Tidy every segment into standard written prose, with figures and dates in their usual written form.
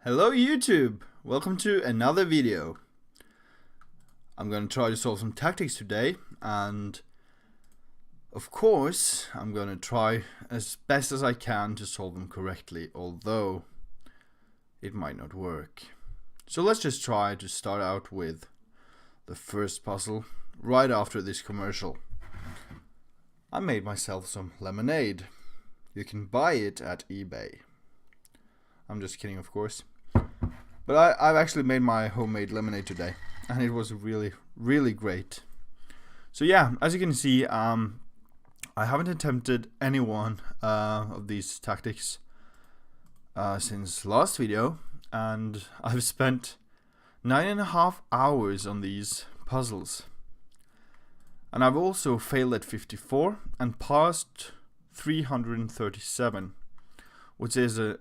Hello YouTube! Welcome to another video. I'm going to try to solve some tactics today, and of course I'm going to try as best as I can to solve them correctly, although it might not work. So let's just try to start out with the first puzzle right after this commercial. I made myself some lemonade. You can buy it at eBay. I'm just kidding, of course. But I've actually made my homemade lemonade today, and it was really great. So yeah, as you can see, I haven't attempted any one of these tactics since last video, and I've spent 9.5 hours on these puzzles. And I've also failed at 54 and passed 337, which is an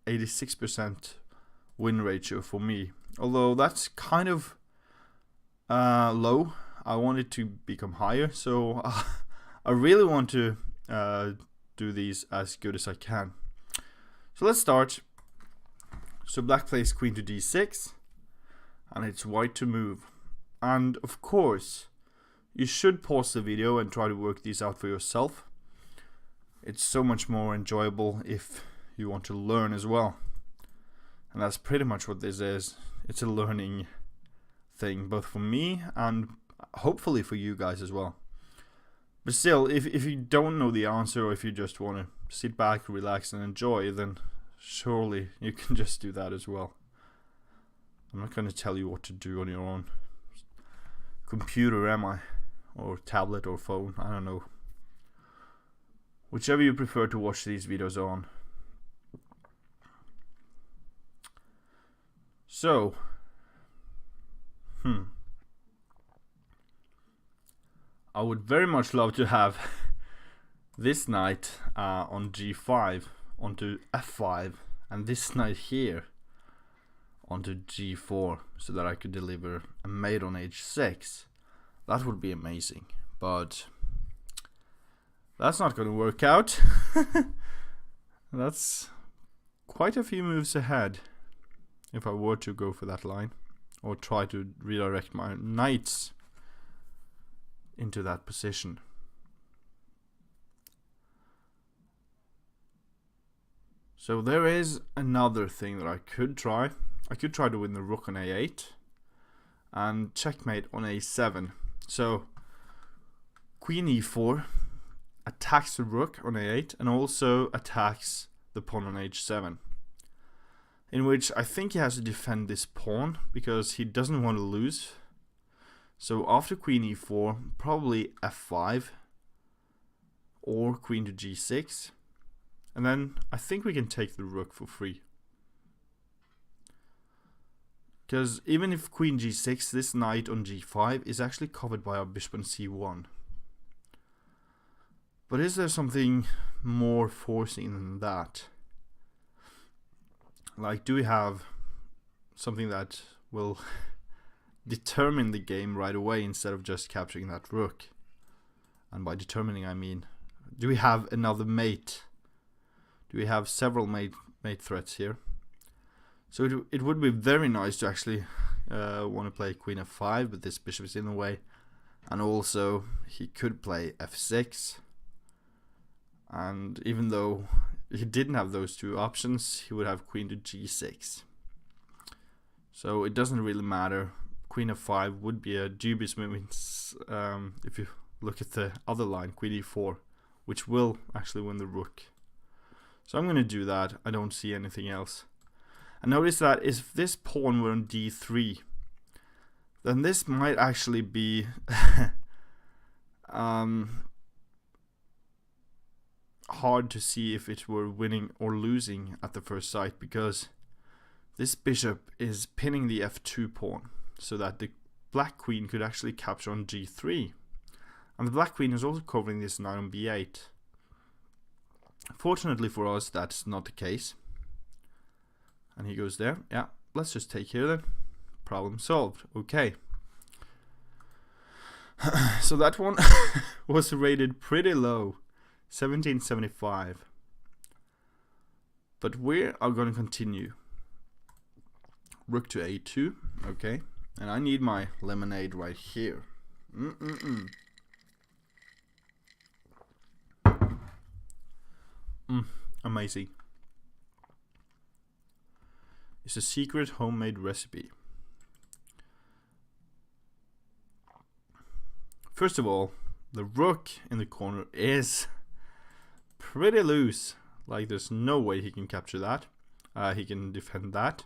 86% win ratio for me. Although that's kind of low. I want it to become higher, so I really want to do these as good as I can. So let's start. So black plays queen to d6, and it's white to move. And of course, you should pause the video and try to work these out for yourself. It's so much more enjoyable if you want to learn as well. And that's pretty much what this is. It's a learning thing, both for me and hopefully for you guys as well. But still, if you don't know the answer, or if you just want to sit back, relax and enjoy, then surely you can just do that as well. I'm not going to tell you what to do on your own computer, am I? Or tablet or phone, I don't know. Whichever you prefer to watch these videos on. So, I would very much love to have this knight on g5 onto f5, and this knight here onto g4, so that I could deliver a mate on h6. That would be amazing, but that's not going to work out. That's quite a few moves ahead if I were to go for that line, or try to redirect my knights into that position. So there is another thing that I could try. I could try to win the rook on a8 and checkmate on a7. So queen e4 attacks the rook on a8 and also attacks the pawn on h7, in which I think he has to defend this pawn because he doesn't want to lose. So after queen e4, probably f5 or queen to g6, and then I think we can take the rook for free. Because even if queen g6, this knight on g5 is actually covered by our bishop on c1. But is there something more forcing than that? Like, do we have something that will determine the game right away instead of just capturing that rook? And by determining, I mean, do we have another mate? Do we have several mate threats here? So it would be very nice to actually want to play queen f5, but this bishop is in the way. And also, he could play f6. And even though he didn't have those two options, he would have queen to g6. So it doesn't really matter. Queen f5 would be a dubious move if you look at the other line, queen e4, which will actually win the rook. So I'm going to do that. I don't see anything else. And notice that if this pawn were on d3, then this might actually be hard to see if it were winning or losing at the first sight, because this bishop is pinning the f2 pawn so that the black queen could actually capture on g3, and the black queen is also covering this knight on b8. Fortunately for us, that's not the case, and he goes there. Yeah, let's just take here then. Problem solved. Okay. So that one was rated pretty low, 1775. But we are going to continue. rook to a2, okay, and I need my lemonade right here. Amazing. It's a secret homemade recipe. First of all, the rook in the corner is pretty loose. Like, there's no way he can capture that. He can defend that.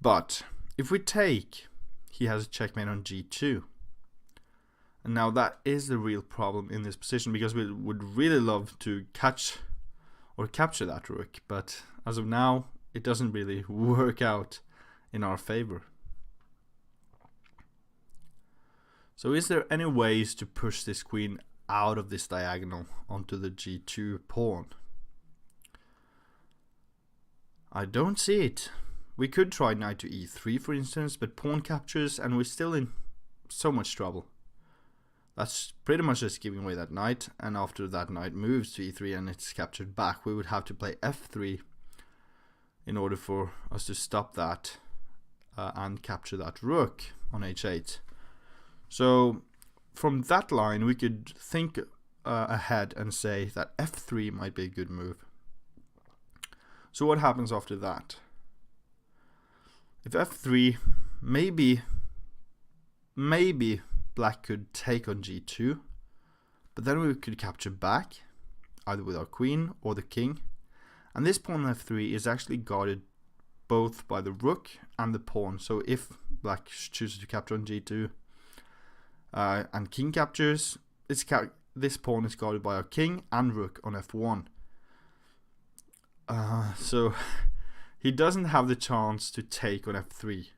But if we take, he has a checkmate on g2. And now that is the real problem in this position, because we would really love to catch or capture that rook, but as of now it doesn't really work out in our favor. So is there any ways to push this queen out of this diagonal onto the g2 pawn? I don't see it. We could try knight to e3 for instance, but pawn captures and we're still in so much trouble. That's pretty much just giving away that knight, and after that knight moves to e3 and it's captured back, we would have to play f3 in order for us to stop that and capture that rook on h8. So from that line we could think ahead and say that f3 might be a good move. So what happens after that? If f3, maybe black could take on g2, but then we could capture back either with our queen or the king, and this pawn f3 is actually guarded both by the rook and the pawn. So if black chooses to capture on g2 and king captures, this pawn is guarded by our king and rook on f1. So he doesn't have the chance to take on f3,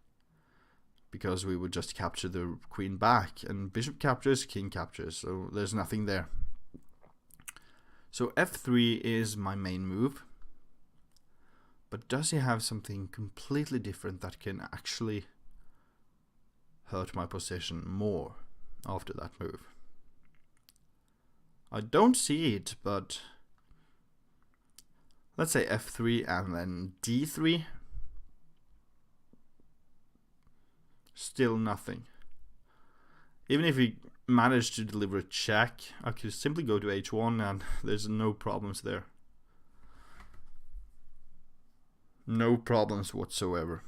because we would just capture the queen back, and bishop captures, king captures, so there's nothing there. So f3 is my main move, but does he have something completely different that can actually hurt my position more after that move? I don't see it, but let's say f3 and then d3. Still nothing. Even if we managed to deliver a check, I could simply go to h1 and there's no problems there. No problems whatsoever.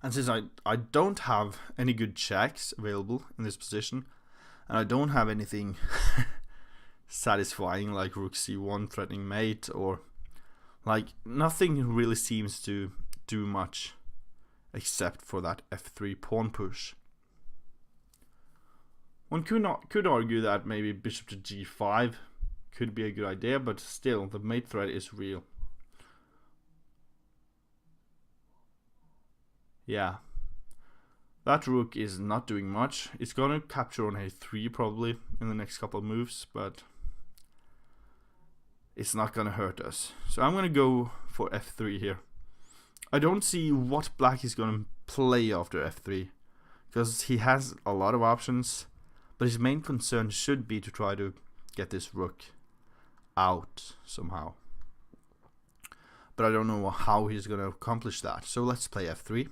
And since I don't have any good checks available in this position, and I don't have anything satisfying like rook c1 threatening mate, or like nothing really seems to do much except for that f3 pawn push. One could argue that maybe bishop to g5 could be a good idea, but still the mate threat is real. Yeah, that rook is not doing much. It's gonna capture on a3 probably in the next couple of moves, but it's not gonna hurt us. So I'm gonna go for f3 here. I don't see what black is gonna play after f3, because he has a lot of options, but his main concern should be to try to get this rook out somehow. But I don't know how he's gonna accomplish that. So let's play f3.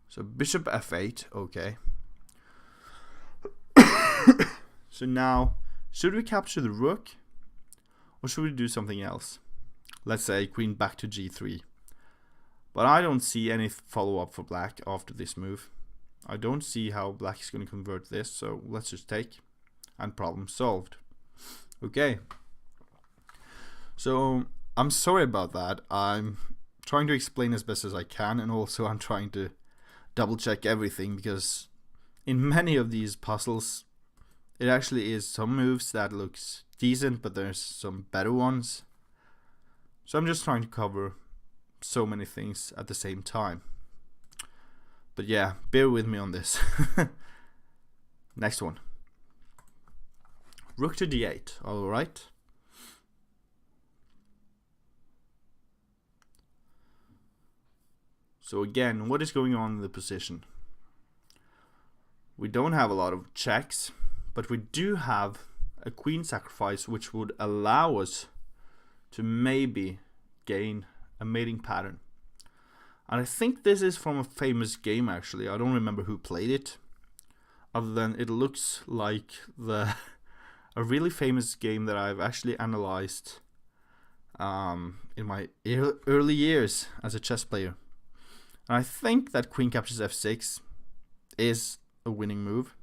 So bishop f8, okay. So now, should we capture the rook, or should we do something else? Let's say queen back to g3. But I don't see any follow-up for black after this move. I don't see how black is going to convert this, so let's just take, and problem solved. Okay. So I'm sorry about that. I'm trying to explain as best as I can, and also I'm trying to double check everything, because in many of these puzzles it actually is some moves that looks decent, but there's some better ones. So I'm just trying to cover so many things at the same time. But yeah, bear with me on this. Next one. Rook to d8, alright. So again, what is going on in the position? We don't have a lot of checks, but we do have a queen sacrifice, which would allow us to maybe gain a mating pattern. And I think this is from a famous game, actually. I don't remember who played it, other than it looks like a really famous game that I've actually analyzed in my early years as a chess player. And I think that queen captures f6 is a winning move.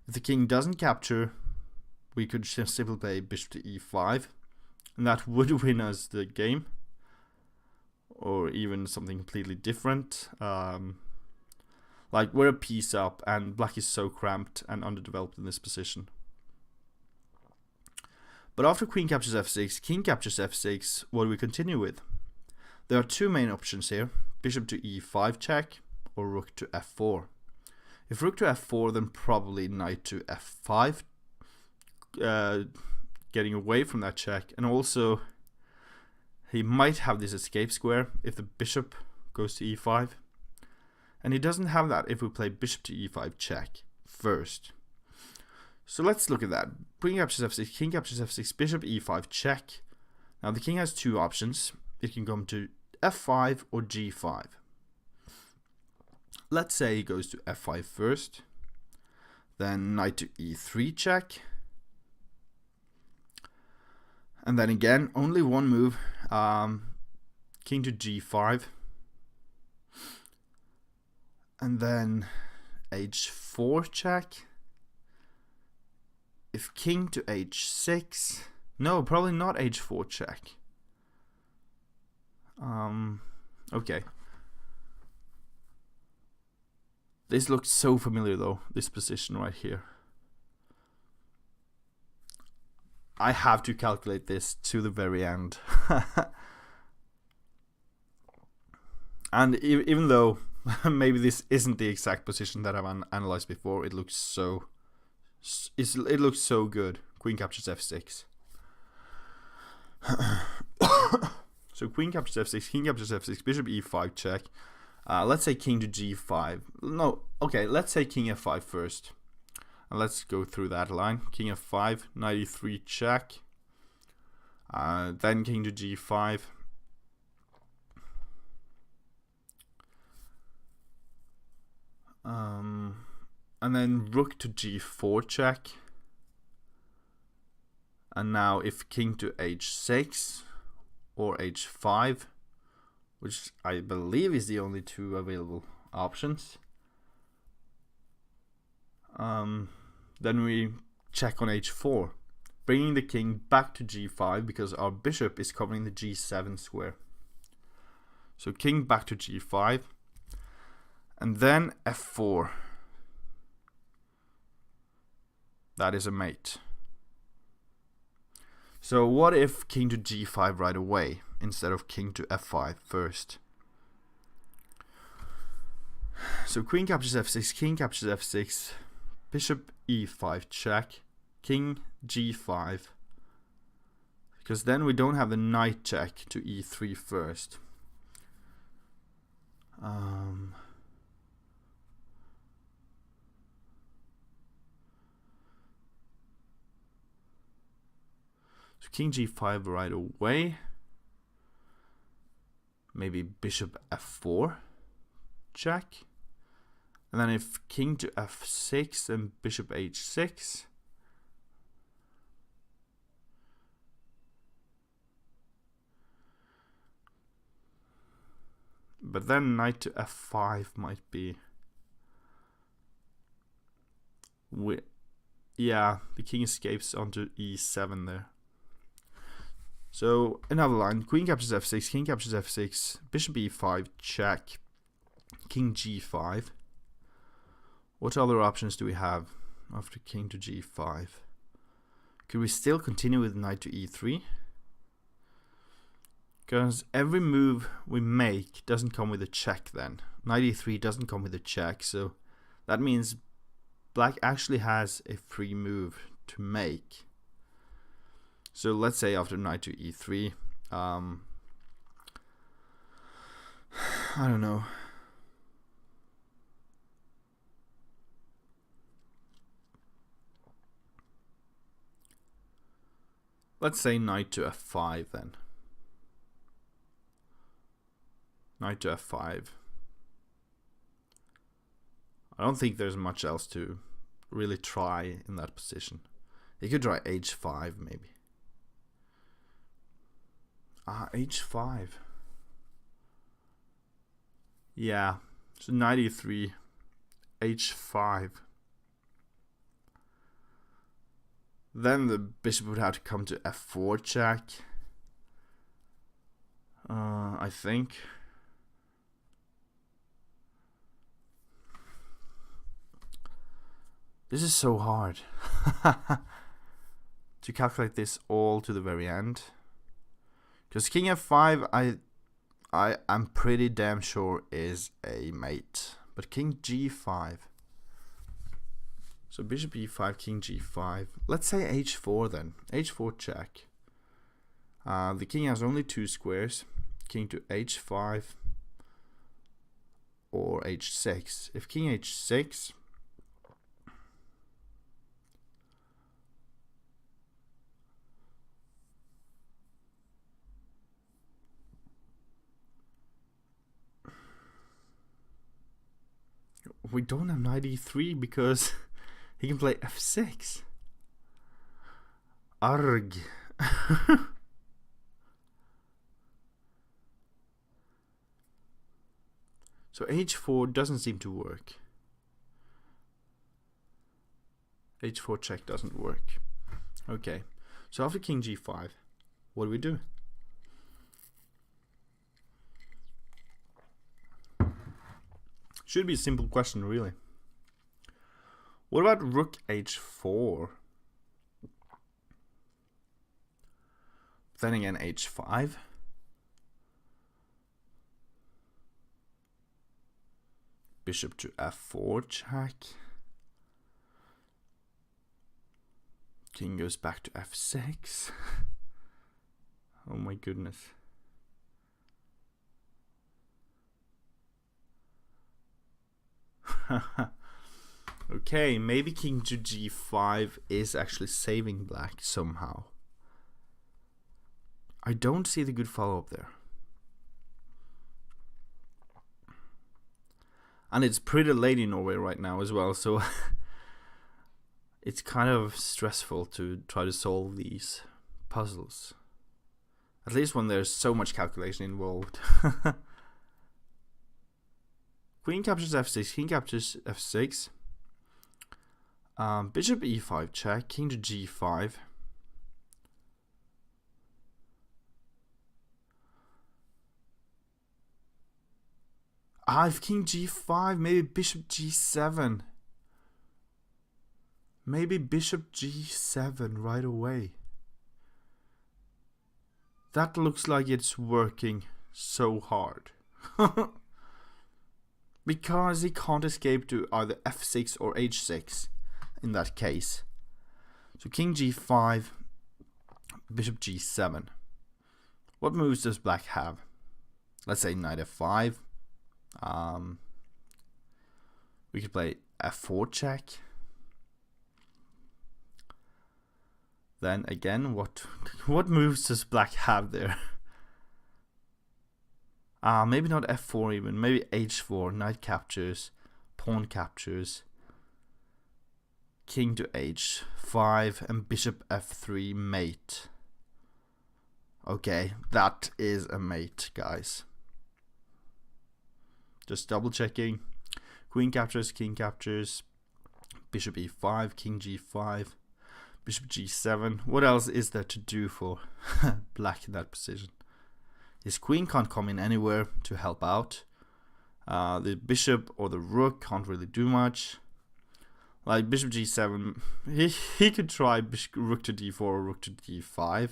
If the king doesn't capture, we could just simply play bishop to e5, and that would win us the game, or even something completely different. Like we're a piece up, and black is so cramped and underdeveloped in this position. But after queen captures f6, king captures f6, what do we continue with? There are two main options here: bishop to e5 check, or rook to f4. If rook to f4, then probably knight to f5, getting away from that check. And also, he might have this escape square if the bishop goes to e5. And he doesn't have that if we play bishop to e5 check first. So let's look at that. Queen captures f6, king captures f6, bishop e5 check. Now the king has two options. It can come to f5 or g5. Let's say he goes to f5 first, then knight to e3 check, and then again only one move, king to g5, and then h4 check. If king to h6, no, probably not h4 check. Okay. This looks so familiar though, this position right here. I have to calculate this to the very end. And even though maybe this isn't the exact position that I've analyzed before, it looks so good. Queen captures f6. So queen captures f6, king captures f6, bishop e5 check. Let's say king to g5. No, okay, let's say king f5 first. And let's go through that line. King f5, knight e3 check. Then king to g5. And then rook to g4 check. And now if king to h6 or h5, which I believe is the only two available options, then we check on h4, bringing the king back to g5 because our bishop is covering the g7 square. So king back to g5, and then f4. That is a mate. So what if king to g5 right away instead of king to f5 first? So queen captures f6, king captures f6, bishop e5 check, king g5, because then we don't have the knight check to e3 first. So king g5 right away. Maybe bishop f4 check. And then if king to f6 and bishop h6. But then knight to f5 might be... Yeah, the king escapes onto e7 there. So another line, queen captures f6, king captures f6, bishop e5 check, king g5. What other options do we have after king to g5? Could we still continue with knight to e3? Because every move we make doesn't come with a check then. Knight e3 doesn't come with a check, so that means black actually has a free move to make. So let's say after knight to e3, I don't know. Let's say knight to f5 then. Knight to f5. I don't think there's much else to really try in that position. He could try h5 maybe. H5. Yeah, so knight e3, h5. Then the bishop would have to come to f4 check. I think. This is so hard to calculate this all to the very end. Because king f5, I'm pretty damn sure is a mate. But king g5. So bishop e5, king g5. Let's say h4 then. h4 check. The king has only 2 squares. King to h5 or h6. If king h6, we don't have knight e3 because he can play f6. Arg. So h4 doesn't seem to work. h4 check doesn't work. Okay, so after king g5, what do we do? Should be a simple question, really. What about rook h4? Then again, h5. Bishop to f4 check. King goes back to f6. Oh my goodness. Okay, maybe king to g5 is actually saving black somehow. I don't see the good follow-up there. And it's pretty late in Norway right now as well, so it's kind of stressful to try to solve these puzzles. At least when there's so much calculation involved. Queen captures f6, king captures f6. Bishop e5 check, king to g5. If king g5, maybe bishop g7. Maybe bishop g7 right away. That looks like it's working so hard. Because he can't escape to either f6 or h6 in that case. So king g5, bishop g7. What moves does black have? Let's say knight f5. We could play f4 check. Then again, what moves does black have there? Maybe not f4 even. Maybe h4. Knight captures, pawn captures, king to h5, and bishop f3 mate. Okay, that is a mate, guys. Just double checking. Queen captures, king captures, bishop e5, king g5, bishop g7. What else is there to do for black in that position? His queen can't come in anywhere to help out. The bishop or the rook can't really do much. Like bishop g7, he could try rook to d4 or rook to d5.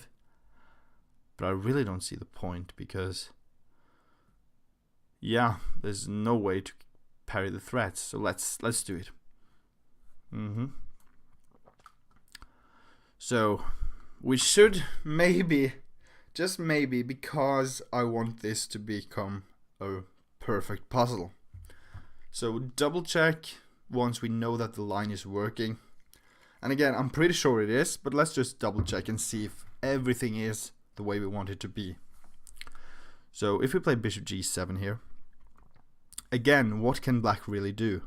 But I really don't see the point because, yeah, there's no way to parry the threats. So let's do it. So we should maybe, just maybe, because I want this to become a perfect puzzle. So double check once we know that the line is working. And again, I'm pretty sure it is, but let's just double check and see if everything is the way we want it to be. So if we play bishop g7 here, again, what can black really do?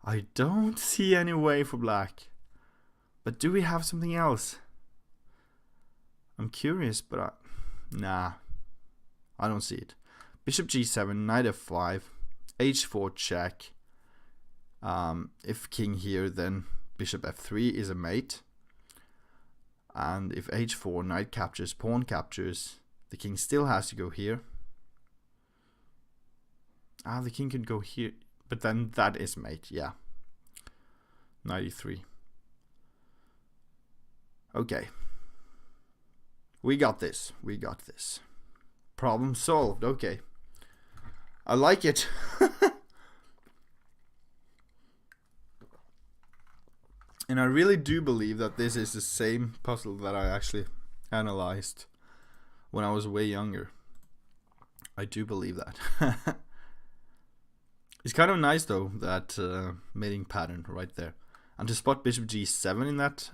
I don't see any way for black. But do we have something else? I'm curious, but nah, I don't see it. Bishop g7, knight f5, h4 check. If king here, then bishop f3 is a mate. And if h4, knight captures, pawn captures, the king still has to go here. The king could go here, but then that is mate, yeah. Knight e3. Okay. We got this. We got this. Problem solved. Okay. I like it. And I really do believe that this is the same puzzle that I actually analyzed when I was way younger. I do believe that. It's kind of nice though, that mating pattern right there. And to spot bishop g7 in that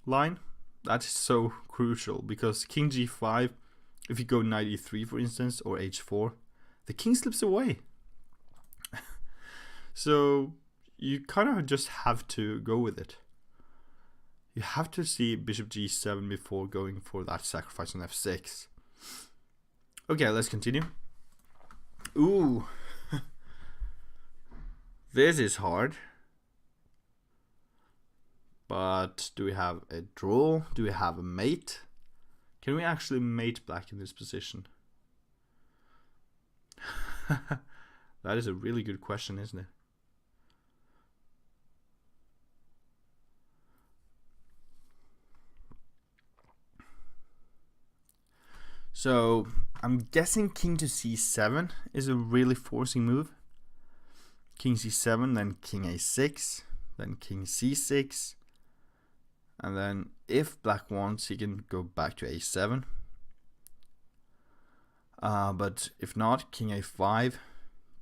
line, that is so crucial, because king g5, if you go knight e3 for instance, or h4, the king slips away. So you kind of just have to go with it. You have to see bishop g7 before going for that sacrifice on f6. Okay, let's continue. Ooh. This is hard. But do we have a draw? Do we have a mate? Can we actually mate black in this position? That is a really good question, isn't it? So I'm guessing king to c7 is a really forcing move. King c7, then king a6, then king c6. And then if black wants, he can go back to a7. But if not, king a5,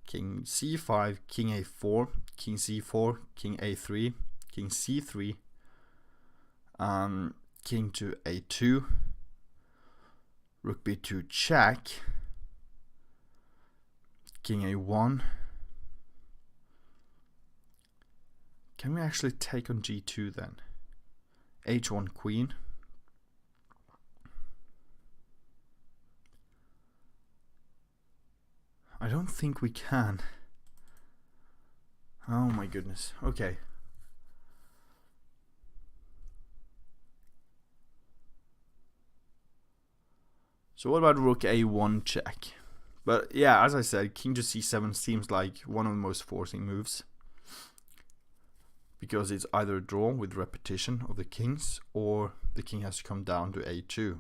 king c5, king a4, king c4, king a3, king c3, king to a2, rook b2 check, king a1. Can we actually take on g2 then? h1 queen. I don't think we can. Oh my goodness. Okay. So what about rook a1 check? But yeah, as I said, king to c7 seems like one of the most forcing moves, because it's either a draw with repetition of the kings, or the king has to come down to a2.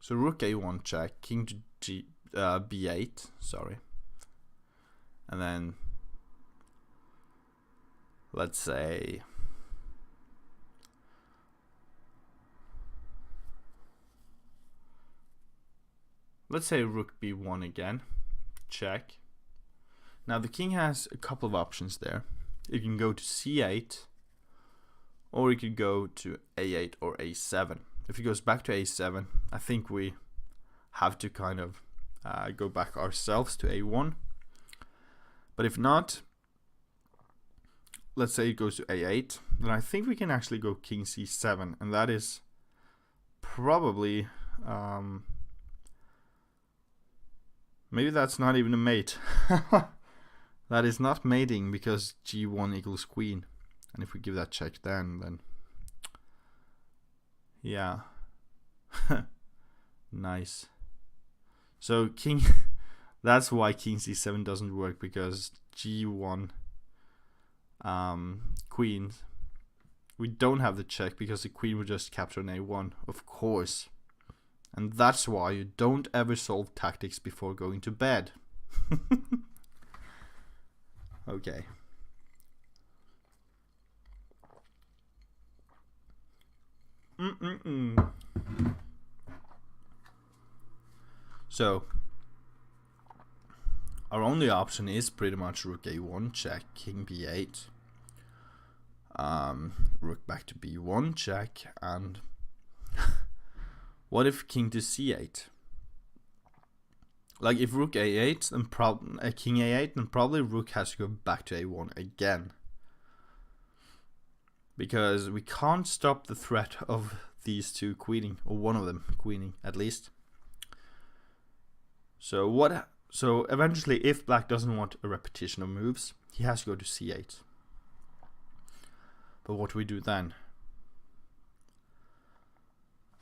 So rook a1 check, king to b8, sorry. And then let's say rook b1 again, check. Now the king has a couple of options there. You can go to c8, or you could go to a8 or a7. If he goes back to a7, I think we have to kind of go back ourselves to a1. But if not, let's say it goes to a8, then I think we can actually go king c7, and that is probably maybe that's not even a mate. That is not mating, because g1 equals queen, and if we give that check then yeah. Nice. So king that's why king c7 doesn't work, because g1 queen, we don't have the check because the queen would just capture on a1, of course. And that's why you don't ever solve tactics before going to bed. Okay. So our only option is pretty much rook a1 check, king b8, rook back to b1 check, and what if king to c8? Like if rook a8, then king a8, then probably rook has to go back to a1 again, because we can't stop the threat of these two queening, or one of them queening at least. So eventually, if black doesn't want a repetition of moves, he has to go to c8. But what do we do then?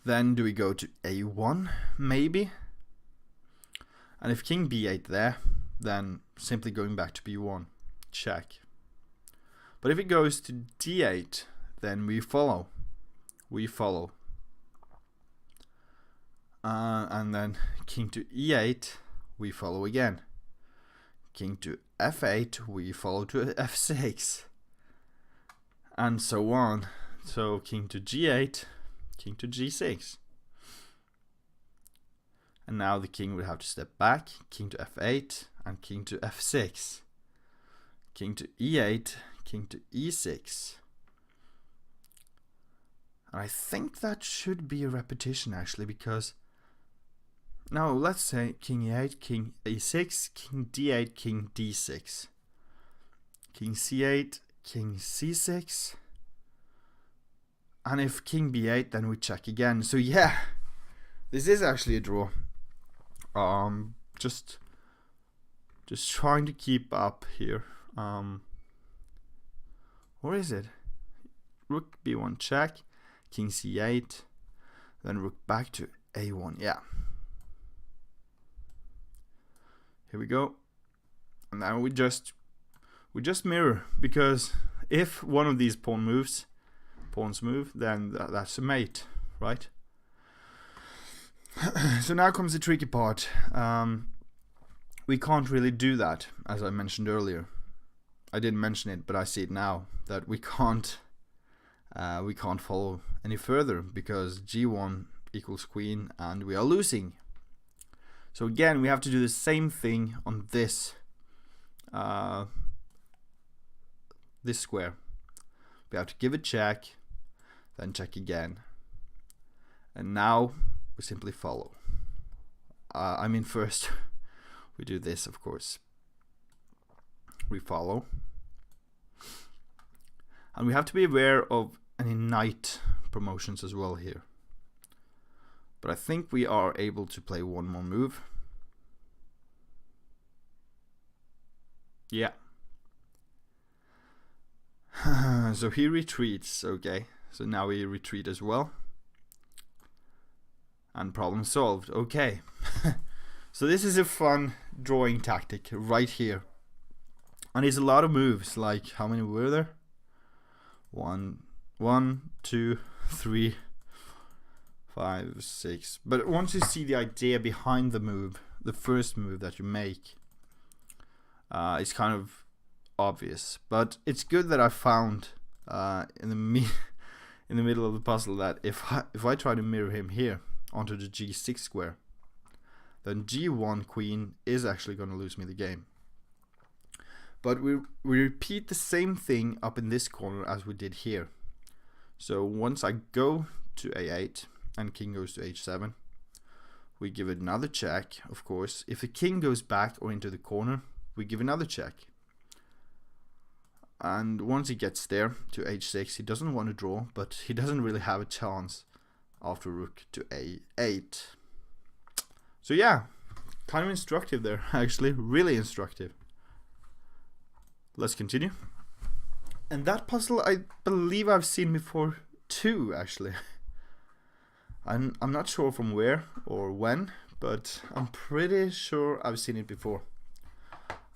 Then do we go to a1 maybe? And if king b8 there, then simply going back to b1 check. But if it goes to d8, then we follow. And then king to e8, we follow again. King to f8, we follow to f6. And so on. So king to g8, king to g6. And now the king would have to step back, king to f8, and king to f6. King to e8, king to e6. And I think that should be a repetition actually, because now let's say king e8, king e6, king d8, king d6, king c8, king c6, and if king b8, then we check again. So yeah, this is actually a draw. Just trying to keep up here. Or is it? Rook b1 check, king c8, then rook back to a1. Yeah. Here we go. And now we just mirror, because if one of these pawns move, then that's a mate, right? So now comes the tricky part. We can't really do that, as I mentioned earlier. I didn't mention it, but I see it now, that we can't follow any further, because g1 equals queen and we are losing. So again, we have to do the same thing on this this square. We have to give a check, then check again, and now we simply follow. I mean, first we do this, of course. We follow, and we have to be aware of any knight promotions as well here. But I think we are able to play one more move. Yeah. So he retreats. Okay, so now we retreat as well, and problem solved. Okay. So this is a fun drawing tactic right here, and it's a lot of moves. Like, how many were there? 1, 2, 3, 5, 6. But once you see the idea behind the move, the first move that you make, it's kind of obvious. But it's good that I found in the middle of the puzzle that if I try to mirror him here onto the g6 square, then g1 queen is actually going to lose me the game. But we repeat the same thing up in this corner as we did here. So once I go to a8 and king goes to h7, we give it another check, of course. If the king goes back or into the corner, we give another check. And once he gets there to h6, he doesn't want to draw, but he doesn't really have a chance after rook to a8. So yeah, kind of instructive there, actually, really instructive. Let's continue. And that puzzle I believe I've seen before too, actually. I'm not sure from where or when, but I'm pretty sure I've seen it before.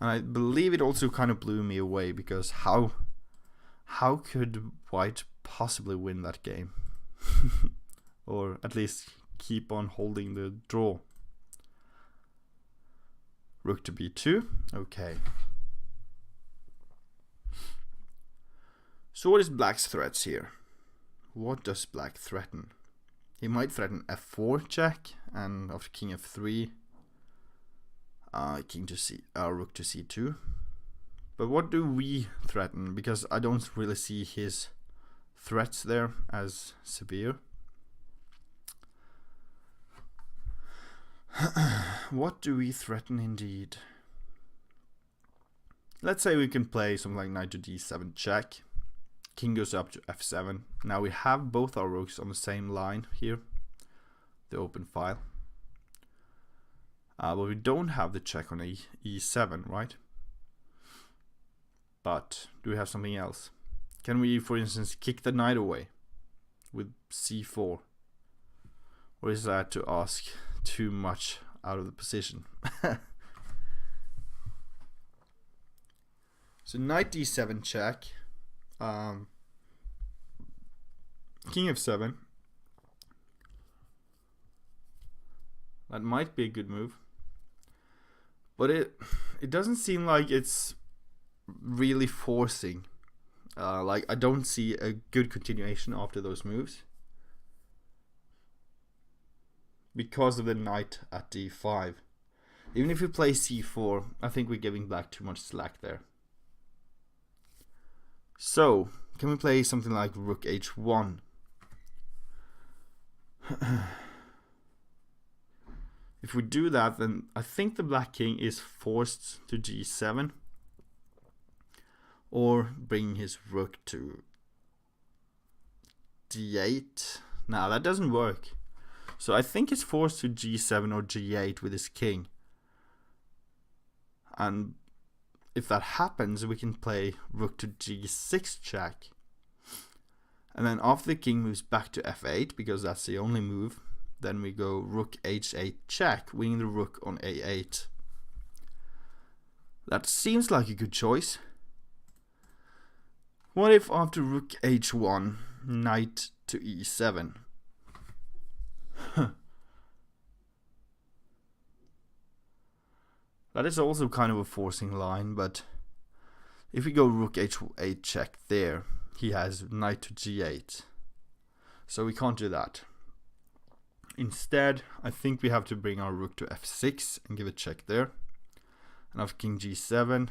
And I believe it also kind of blew me away, because how could white possibly win that game? Or at least keep on holding the draw. Rook to b2, okay. So what is black's threats here? What does black threaten? He might threaten f4 check, and after king f3, King to C, rook to c2. But what do we threaten? Because I don't really see his threats there as severe. What do we threaten indeed? Let's say we can play something like knight to d7 check. King goes up to f7. Now we have both our rooks on the same line here, the open file. But we don't have the check on e7, right? But do we have something else? Can we, for instance, kick the knight away with c4? Or is that to ask too much out of the position? So knight d7 check. King f7. That might be a good move. But it doesn't seem like it's really forcing. Like I don't see a good continuation after those moves. Because of the knight at d5. Even if we play c4, I think we're giving black too much slack there. So, can we play something like rook h1? If we do that, then I think the black king is forced to g7. Or bring his rook to d8. Nah, that doesn't work. So I think it's forced to g7 or g8 with his king. And if that happens, we can play rook to g6 check. And then after the king moves back to f8, because that's the only move, then we go rook h8 check, winning the rook on a8. That seems like a good choice. What if after rook h1, knight to e7? That is also kind of a forcing line, but if we go rook h8 check there, he has knight to g8. So we can't do that. Instead, I think we have to bring our rook to f6 and give a check there. And after king g7,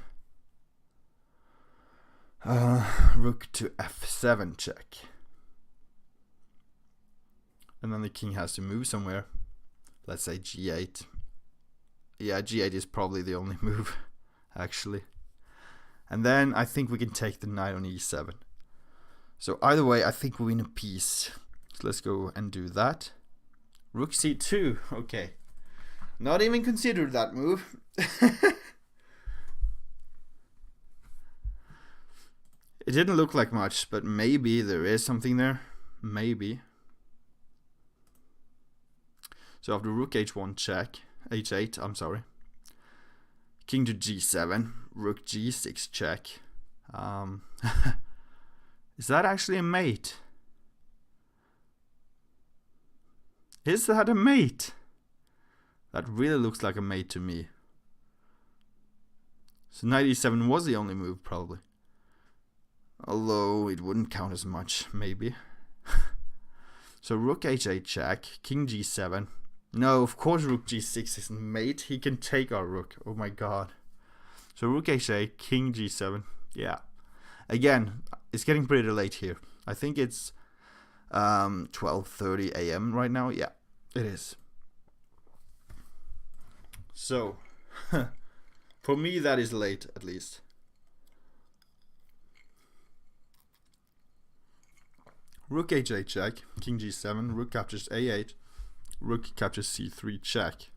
rook to f7 check. And then the king has to move somewhere. Let's say g8. Yeah, g8 is probably the only move, actually. And then I think we can take the knight on e7. So either way, I think we win a piece. So let's go and do that. Rook c2. Okay. Not even considered that move. It didn't look like much, but maybe there is something there. Maybe. So after rook h1 check, h8, I'm sorry. King to g7, rook g6 check. Is that actually a mate? Is that a mate? That really looks like a mate to me. So knight e7 was the only move, probably. Although it wouldn't count as much, maybe. So rook h8 check, king g7. No, of course rook g6 isn't mate. He can take our rook. Oh my god. So rook h8, king g7. Yeah. Again, it's getting pretty late here. I think it's 12:30 a.m. right now. Yeah, it is. So, for me that is late at least. Rook h8 check, king g7, rook captures a8, rook captures c3 check.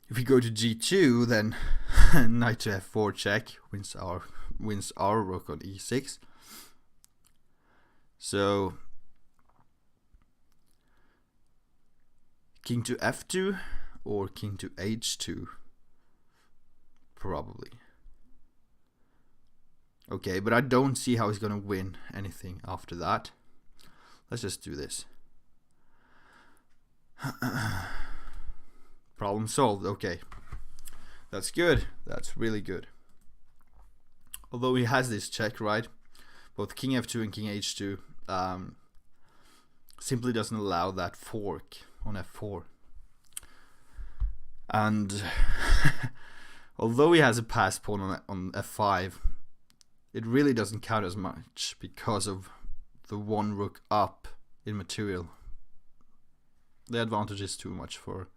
If we go to g2, then knight to f4 check wins our rook on e6. So king to f2 or king to h2, probably. Okay, but I don't see how he's gonna win anything after that. Let's just do this. Problem solved. Okay, that's good. That's really good. Although he has this check, right? Both king f2 and king h2 simply doesn't allow that fork on f4. And although he has a passed pawn on f5, it really doesn't count as much because of the one rook up in material. The advantage is too much for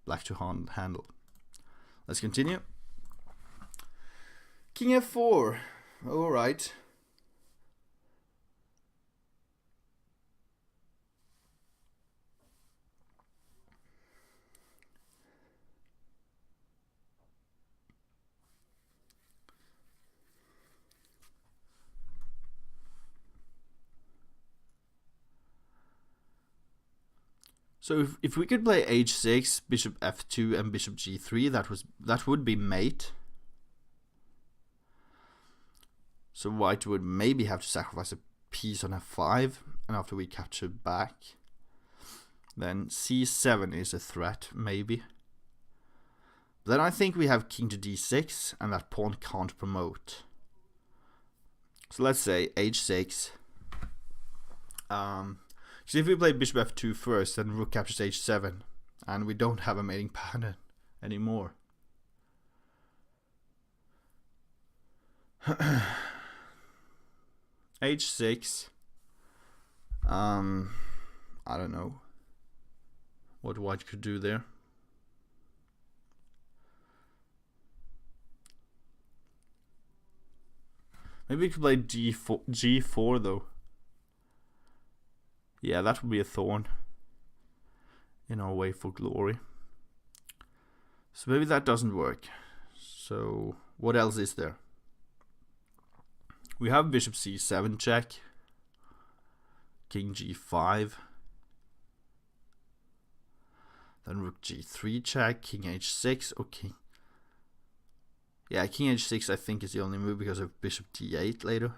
black to handle. Let's continue. King f4. Alright. So if we could play h6, bishop f2, and bishop g3, that would be mate. So white would maybe have to sacrifice a piece on f5, and after we capture back, then c7 is a threat, maybe. Then I think we have king to d6, and that pawn can't promote. So let's say h6. So if we play bishop f2 first, then rook captures h7, and we don't have a mating pattern anymore. h6. I don't know what white could do there. Maybe we could play g4 though. Yeah, that would be a thorn in our way for glory. So maybe that doesn't work. So what else is there? We have bishop c7 check, king g5, then rook g3 check, king h6, or king. Yeah, king h6 I think is the only move because of bishop d8 later.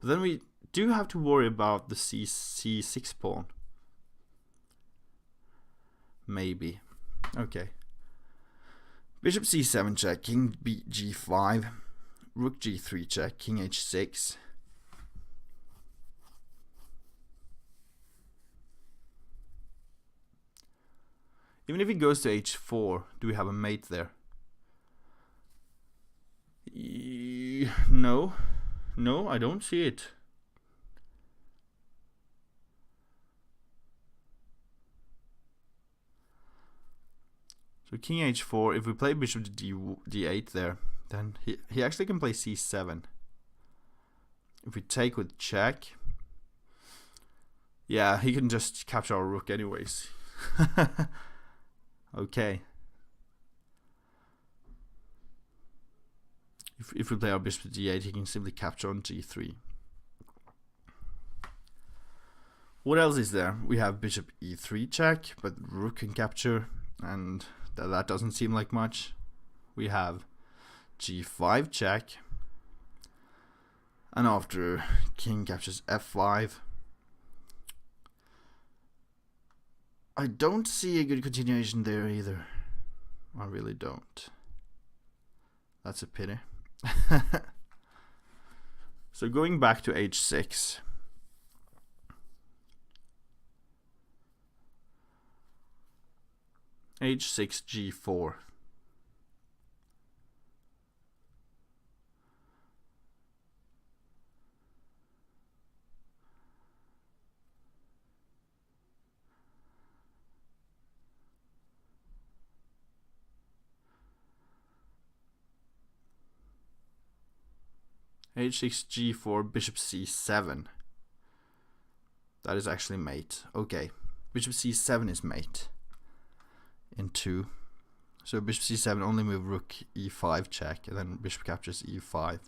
But then we do have to worry about the c6 pawn. Maybe. Okay. Bishop c7 check, king g5, rook g3 check, king h6. Even if he goes to h4, do we have a mate there? No. No, I don't see it. So king h4, if we play bishop to d8 there, then he actually can play c7. If we take with check, yeah, he can just capture our rook anyways. Okay. If we play our bishop to d8, he can simply capture on g3. What else is there? We have bishop e3 check, but rook can capture, and that doesn't seem like much. We have g5 check, and after king captures f5, I don't see a good continuation there either. I really don't. That's a pity. So going back to h6. h6 g4. h6 g4, bishop c7. That is actually mate. Okay, bishop c7 is mate in 2. So bishop c7 only move rook e5 check, and then bishop captures e5.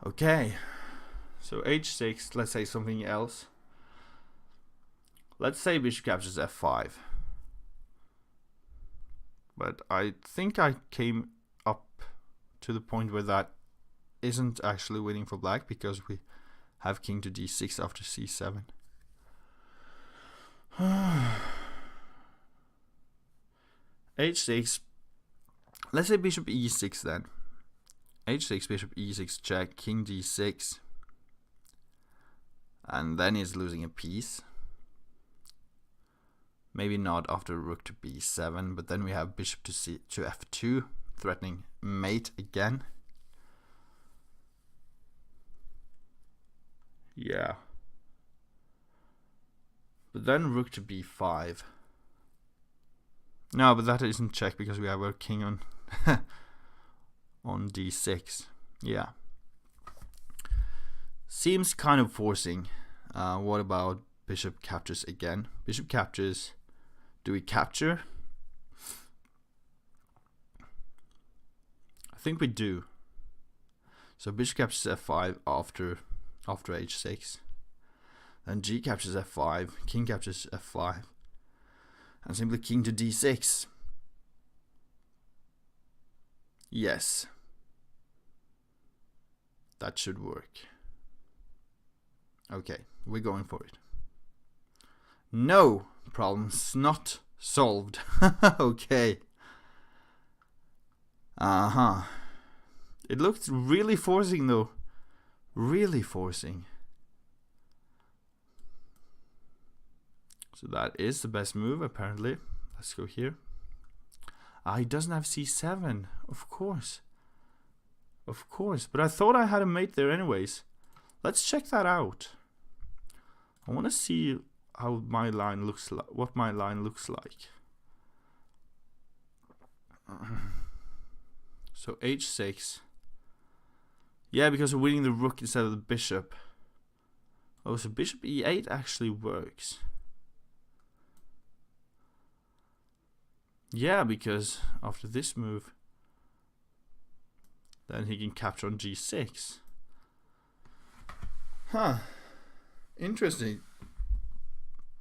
Okay, so h6, let's say something else. Let's say bishop captures f5. But I think I came up to the point where that isn't actually winning for black, because we have king to d6 after c7. h6, let's say bishop e6 then. h6, bishop e6 check, king d6, and then he's losing a piece. Maybe not after rook to b7, but then we have bishop to f2, threatening mate again. Yeah. But then rook to b5. No, but that isn't check because we have our king on on d6. Yeah. Seems kind of forcing. What about bishop captures again? Bishop captures. Do we capture? I think we do. So bishop captures f5 after h6. Then g captures f5, king captures f5, and simply king to d6. Yes. That should work. Okay, we're going for it. No! Problems not solved. Okay. It looked really forcing though. Really forcing. So that is the best move apparently. Let's go here. He doesn't have c7. Of course. Of course. But I thought I had a mate there anyways. Let's check that out. I want to see how my line looks like, what my line looks like. So h6. Yeah, because we're winning the rook instead of the bishop. Oh, so bishop e8 actually works. Yeah, because after this move, then he can capture on g6. Huh. Interesting.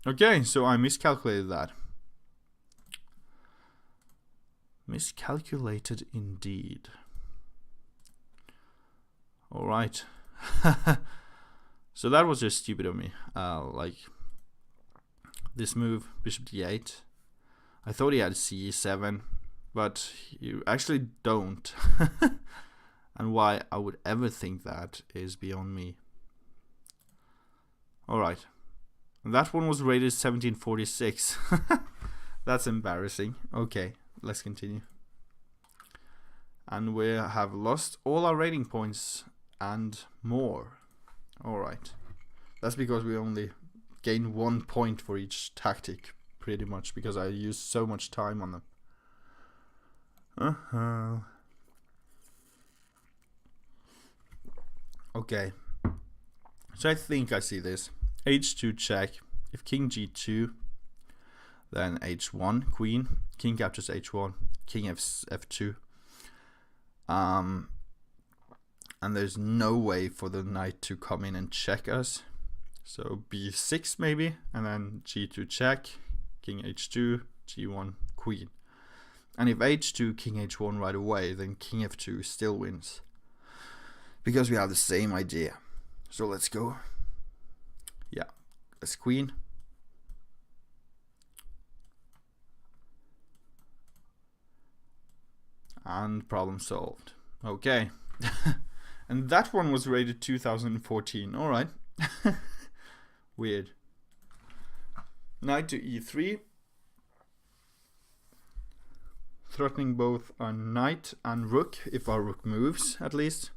Okay, so I miscalculated that. Miscalculated indeed. Alright. So that was just stupid of me. Like this move, bishop d8. I thought he had c7, but you actually don't. And why I would ever think that is beyond me. Alright. That one was rated 1746. That's embarrassing. Okay, let's continue. And we have lost all our rating points and more. Alright. That's because we only gain 1 point for each tactic, pretty much, because I used so much time on them. Okay. So I think I see this. h2 check. If king g2, then h1 queen. King captures h1. King f2. And there's no way for the knight to come in and check us. So b6 maybe, and then g2 check. King h2, g1 queen. And if h2, king h1 right away, then king f2 still wins. Because we have the same idea. So let's go. Yeah, let's queen. And problem solved. Okay. And that one was rated 2014. Alright. Weird. Knight to e3. Threatening both our knight and rook, if our rook moves at least.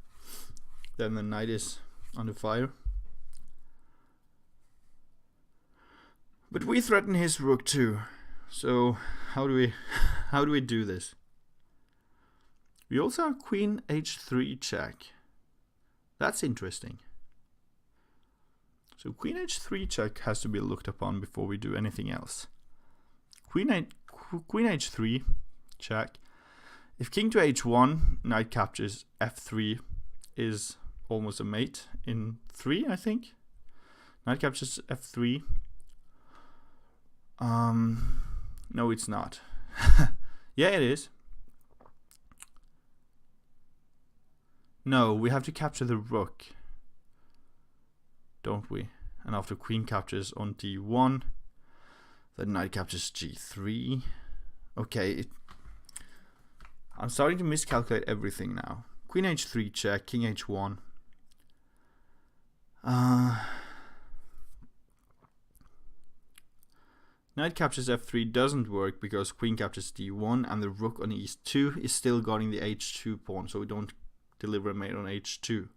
Then the knight is under fire. But we threaten his rook too. So how do we do this? We also have queen h3 check. That's interesting. So queen h3 check has to be looked upon before we do anything else. Queen h3 check. If king to h1, knight captures f3 is almost a mate in 3, I think. Knight captures f3. No, it's not. Yeah, it is. No, we have to capture the rook, don't we? And after queen captures on d1, then knight captures g3. Okay, I'm starting to miscalculate everything now. Queen h3 check, king h1. Knight captures f3 doesn't work because queen captures d1 and the rook on e2 is still guarding the h2 pawn, so we don't deliver a mate on h2.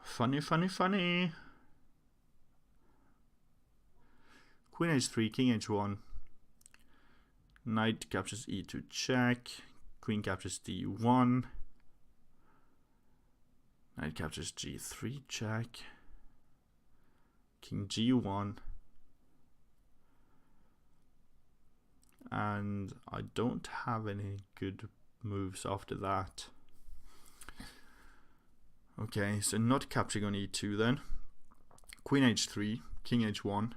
Funny, funny, funny. Queen h3, king h1. Knight captures e2 check. Queen captures d1. Knight captures g3 check. King g1. And I don't have any good moves after that. Okay, so not capturing on e2 then. Queen h3, king h1.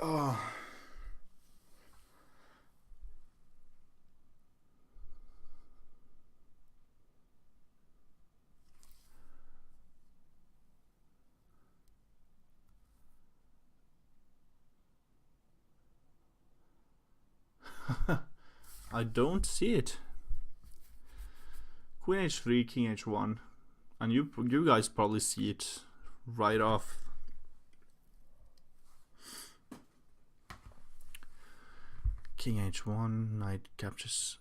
Oh. I don't see it. Queen h3, king h1, and you guys probably see it right off. King h1, knight captures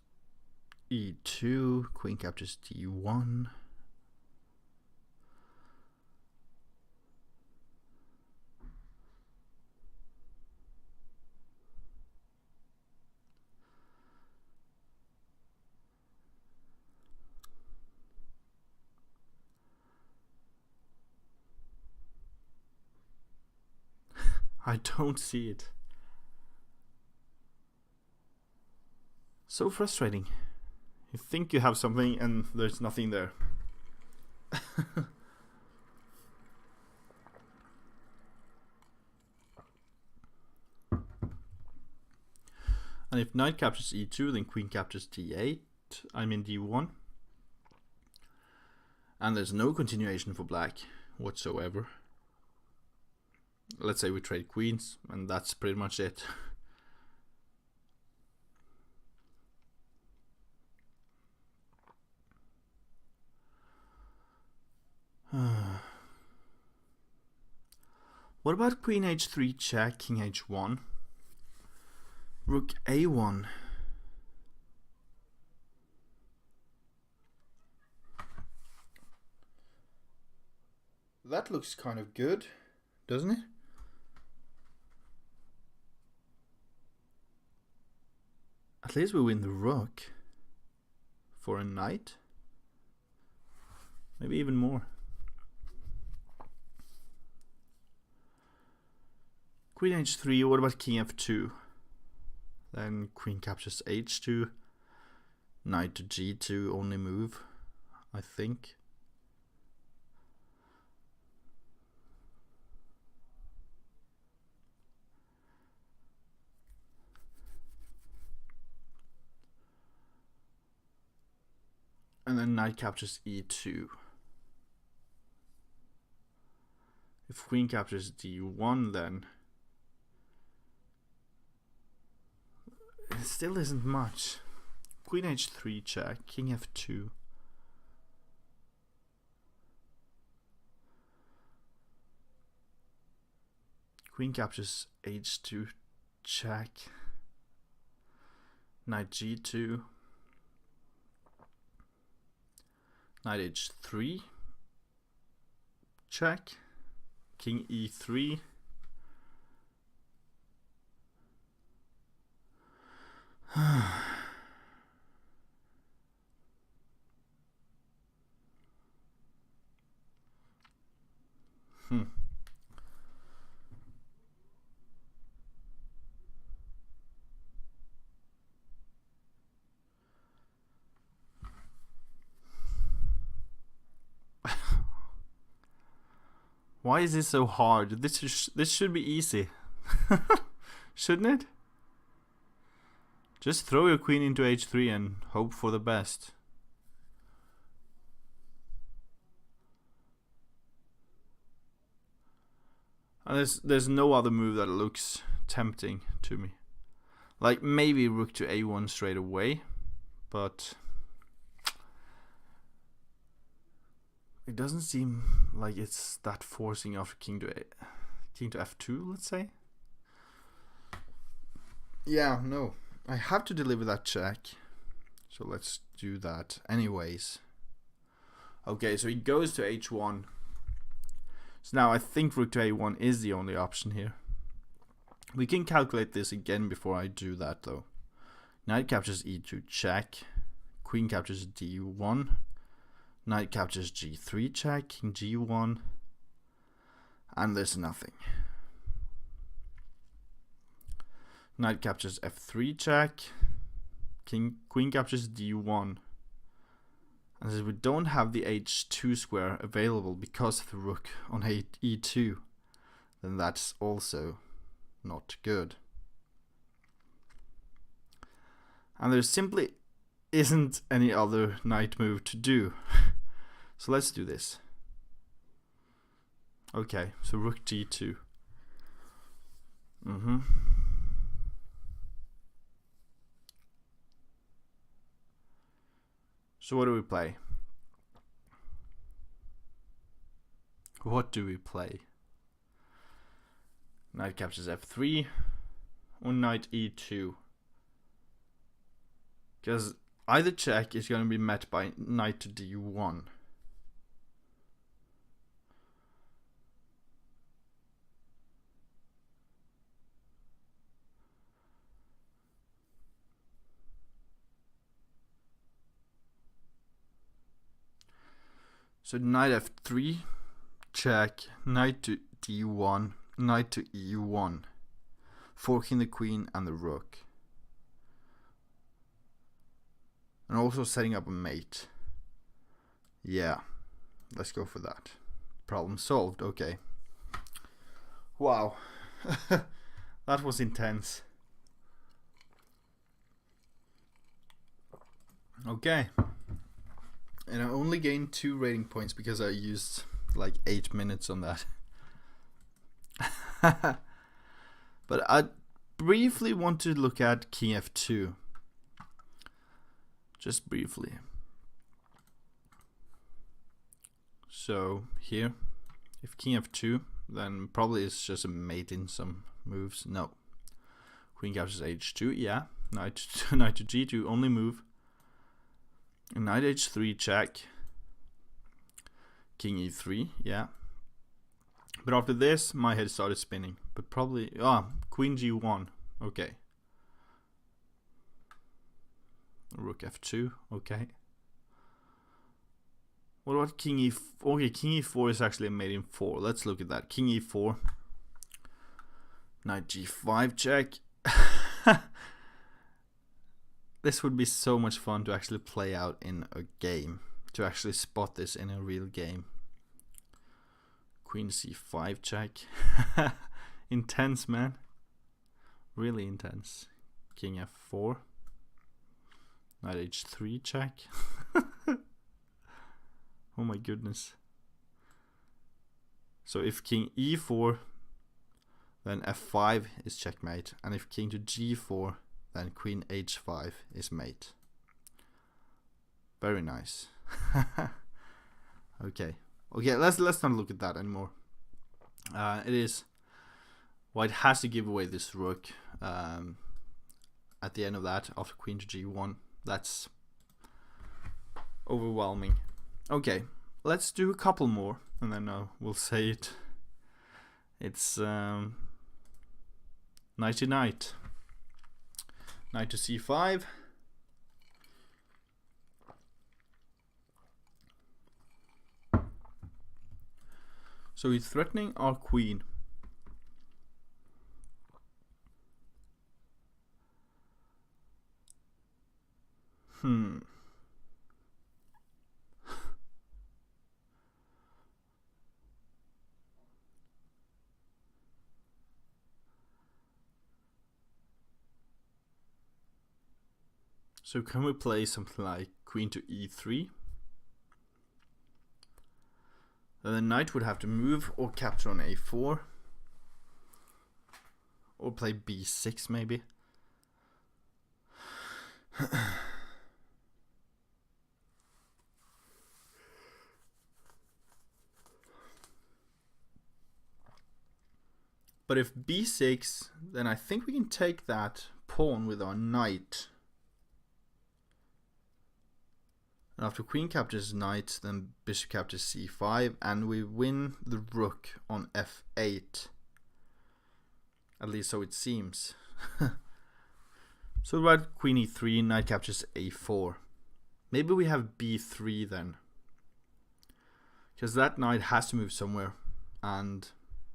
e2, queen captures d1. I don't see it. So frustrating. You think you have something and there's nothing there. And if knight captures e2, then queen captures d8. I mean d1. And there's no continuation for black whatsoever. Let's say we trade queens, and that's pretty much it. What about queen h3 check, king h1? Rook a1. That looks kind of good, doesn't it? At least we win the rook for a knight. Maybe even more. Queen h3, what about king f2? Then queen captures h2. Knight to g2, only move, I think. And then knight captures e2. If queen captures d1, then it still isn't much. Queen h3 check, king f2. Queen captures h2 check. Knight g2. Knight h3 check. King e3. Why is this so hard? This should be easy. Shouldn't it? Just throw your queen into h3 and hope for the best. And there's no other move that looks tempting to me. Like maybe rook to a1 straight away, but it doesn't seem like it's that forcing after king to f2, let's say. Yeah, no. I have to deliver that check. So let's do that anyways. Okay, so he goes to h1. So now I think rook to a1 is the only option here. We can calculate this again before I do that though. Knight captures e2 check. Queen captures d1. Knight captures g3 check. King g1. And there's nothing. Knight captures f3 check. Queen captures d1. And since we don't have the h2 square available because of the rook on e2, then that's also not good. And there simply isn't any other knight move to do. So let's do this. Okay, so rook g2. So what do we play? What do we play? Knight captures f3 or knight e2? Because either check is going to be met by knight to d1. So knight f3, check, knight to d1, knight to e1, forking the queen and the rook. And also setting up a mate. Yeah, let's go for that. Problem solved, okay. Wow, that was intense. Okay. And I only gained 2 rating points because I used like 8 minutes on that. But I briefly want to look at king f2. Just briefly. So here, if king f2, then probably it's just a mate in some moves. No. Queen captures h2, yeah. Knight to g2, only move. Knight h3 check. King e3, yeah. But after this, my head started spinning. But probably, queen g1, okay. Rook f2, okay. What about king e4? Okay, king e4 is actually a mate in 4. Let's look at that. King e4. Knight g5 check. This would be so much fun to actually play out in a game. To actually spot this in a real game. Queen c5 check. Intense, man. Really intense. King f4. Knight h3 check. Oh my goodness. So if king e4, then f5 is checkmate. And if king to g4, then queen h5 is mate. Very nice. Okay. Okay, let's not look at that anymore. It is white has to give away this rook at the end of that after queen to g1. That's overwhelming. Okay, let's do a couple more and then we'll say it. It's knight to knight. Knight to c5. So he's threatening our queen. So can we play something like queen to e3? Then the knight would have to move or capture on a4. Or play b6 maybe. But if b6, then I think we can take that pawn with our knight. And after queen captures knight, then bishop captures c5, and we win the rook on f8. At least so it seems. So right, queen e3, knight captures a4. Maybe we have b3 then. Because that knight has to move somewhere, and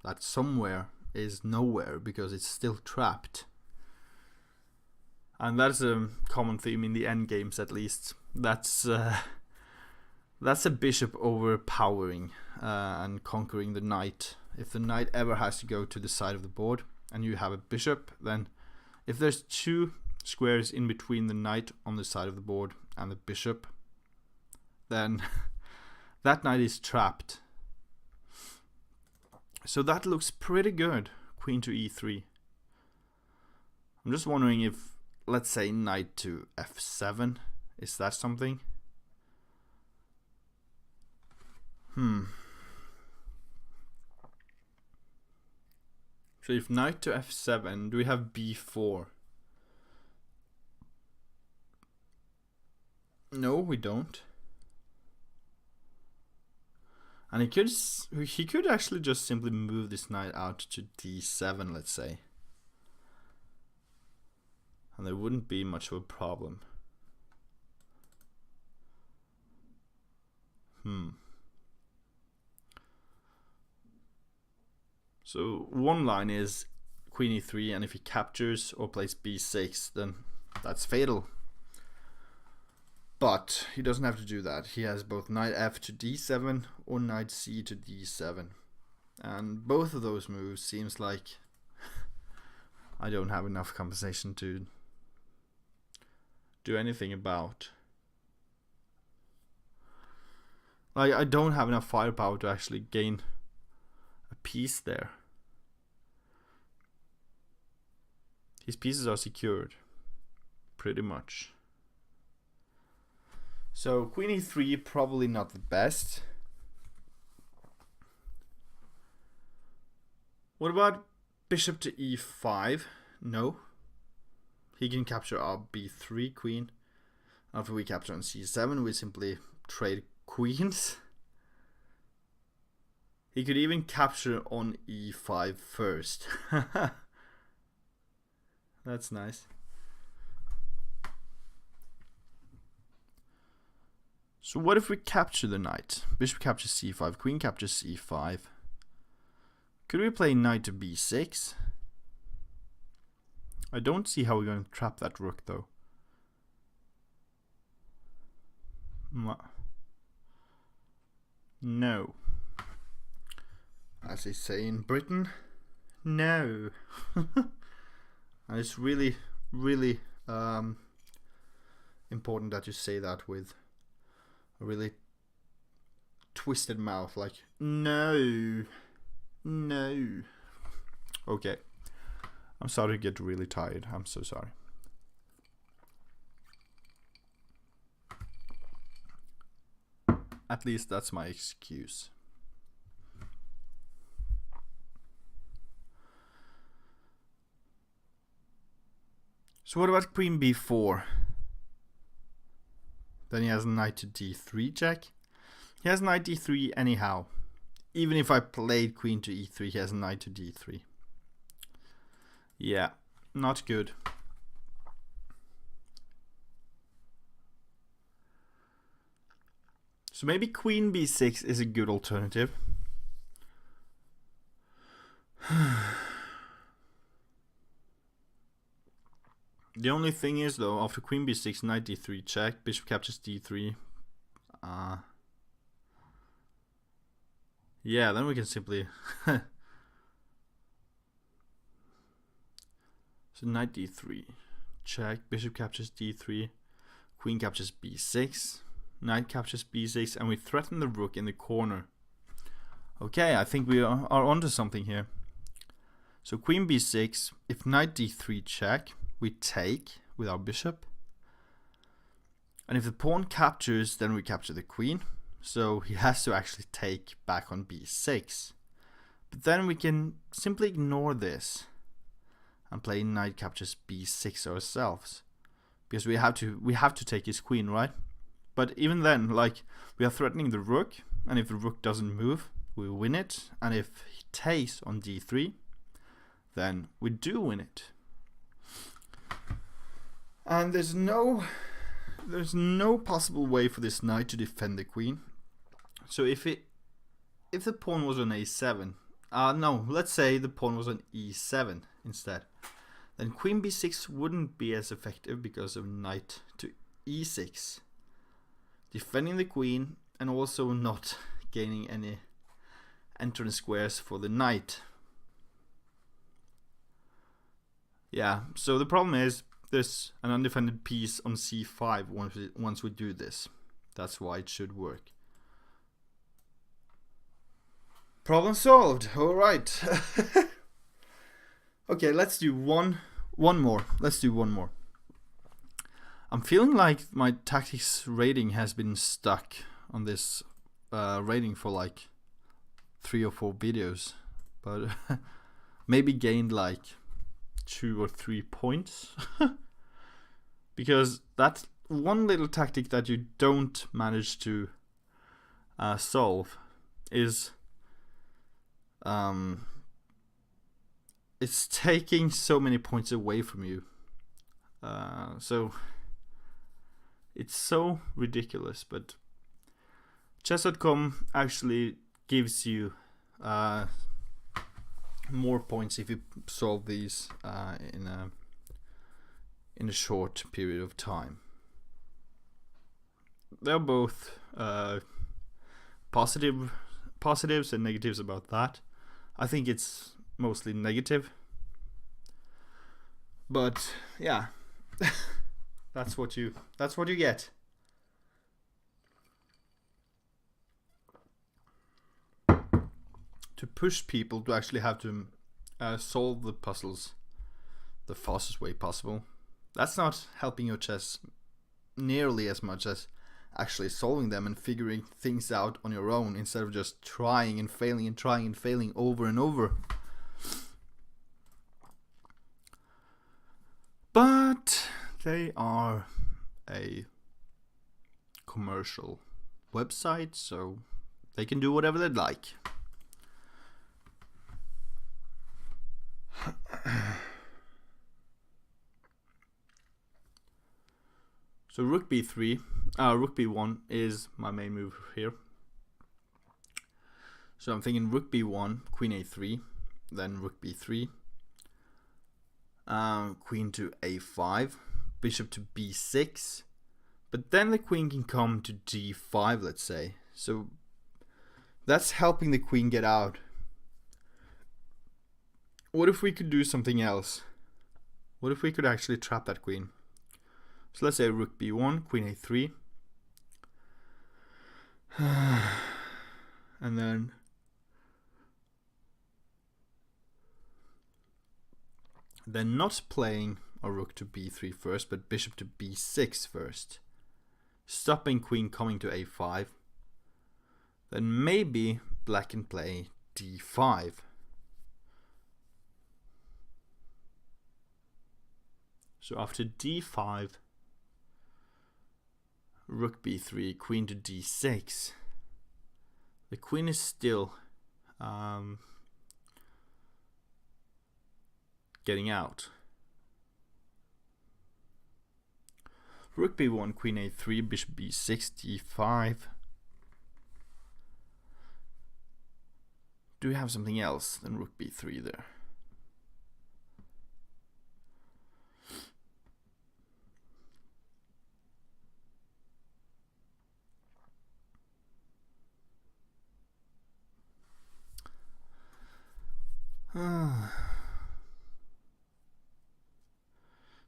that somewhere is nowhere because it's still trapped. And that's a common theme in the endgames, at least. That's a bishop overpowering and conquering the knight. If the knight ever has to go to the side of the board and you have a bishop, then if there's two squares in between the knight on the side of the board and the bishop, then that knight is trapped. So that looks pretty good, queen to e3. I'm just wondering if, let's say, knight to f7, is that something? So if knight to f7, do we have b4? No, we don't. And he could actually just simply move this knight out to d7, let's say. And there wouldn't be much of a problem. So one line is queen e3, and if he captures or plays b6, then that's fatal. But he doesn't have to do that. He has both knight f to d7 or knight c to d7. And both of those moves seems like I don't have enough compensation to do anything about. Like, I don't have enough firepower to actually gain a piece there. His pieces are secured, pretty much. So queen e3, probably not the best. What about bishop to e5? No. He can capture our b3 queen. After we capture on c7, we simply trade queens. He could even capture on e5 first. That's nice. So what if we capture the knight? Bishop captures c5, queen captures c5. Could we play knight to b6? I don't see how we're going to trap that rook though. No. As they say in Britain, no. And it's really, really important that you say that with a really twisted mouth, like, no, no. Okay, I'm starting to get really tired. I'm so sorry. At least that's my excuse. So what about queen b4? Then he has knight to d3 check. He has knight d3 anyhow. Even if I played queen to e3, he has knight to d3. Yeah, not good. So maybe queen b6 is a good alternative. The only thing is though, after queen b6, knight d3 check, bishop captures d3. Yeah, then we can simply so knight d3 check, bishop captures d3, queen captures b6, knight captures b6, and we threaten the rook in the corner. Okay, I think we are onto something here. So queen b6, if knight d3 check, we take with our bishop, and if the pawn captures, then we capture the queen. So he has to actually take back on b6. But then we can simply ignore this and play knight captures b6 ourselves, because we have to take his queen, right? But even then, like, we are threatening the rook, and if the rook doesn't move, we win it. And if he takes on d3, then we do win it. And there's no possible way for this knight to defend the queen. So if the pawn was on a7, no, let's say the pawn was on e7 instead, then queen b6 wouldn't be as effective because of knight to e6, defending the queen and also not gaining any entrance squares for the knight. Yeah, so the problem is there's an undefended piece on c5 once we do this. That's why it should work. Problem solved. All right. Okay, let's do one more. Let's do one more. I'm feeling like my tactics rating has been stuck on this rating for like 3 or 4 videos, but maybe gained like 2 or 3 points. Because that one little tactic that you don't manage to solve is it's taking so many points away from you. So it's so ridiculous, but chess.com actually gives you more points if you solve these in a short period of time. There are both positives and negatives about that. I think it's mostly negative, but yeah, that's what you get. To push people to actually have to solve the puzzles the fastest way possible. That's not helping your chess nearly as much as actually solving them and figuring things out on your own, instead of just trying and failing and trying and failing over and over. But they are a commercial website, so they can do whatever they'd like. So rook b3, rook b1 is my main move here. So I'm thinking rook b1, queen a3, then rook b3, queen to a5, bishop to b6, but then the queen can come to d5, let's say. So that's helping the queen get out. What if we could do something else? What if we could actually trap that queen? So let's say rook b1, queen a3, and then not playing a rook to b3 first, but bishop to b6 first, stopping queen coming to a5. Then maybe black can play d5. So after d5, rook b3, queen to d6. The queen is still getting out. Rook b1, queen a3, bishop b6, d5. Do we have something else than rook b3 there?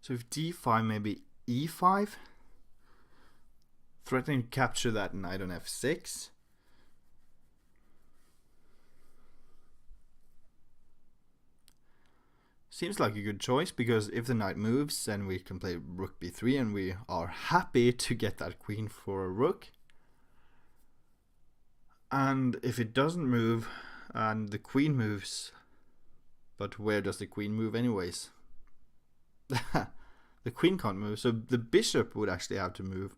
So if d5, maybe e5, threatening to capture that knight on f6. Seems like a good choice, because if the knight moves, then we can play rook b3 and we are happy to get that queen for a rook. And if it doesn't move, and the queen moves. But where does the queen move anyways? The queen can't move, so the bishop would actually have to move.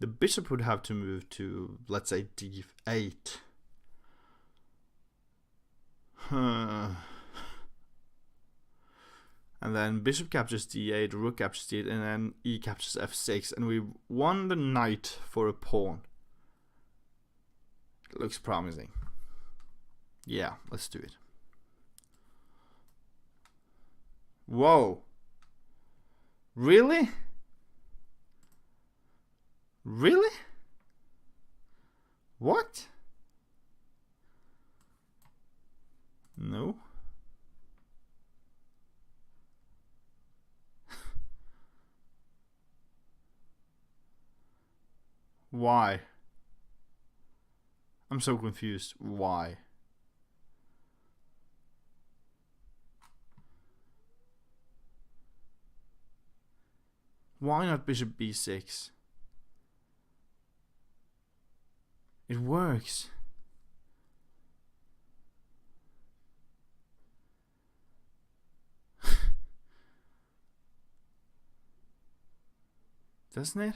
The bishop would have to move to, let's say, d8. And then bishop captures d8, rook captures d8, and then e captures f6, and we won the knight for a pawn. It looks promising. Yeah, let's do it. Whoa. Really? Really? What? No. Why? I'm so confused. Why? Why not bishop b6? It works. Doesn't it?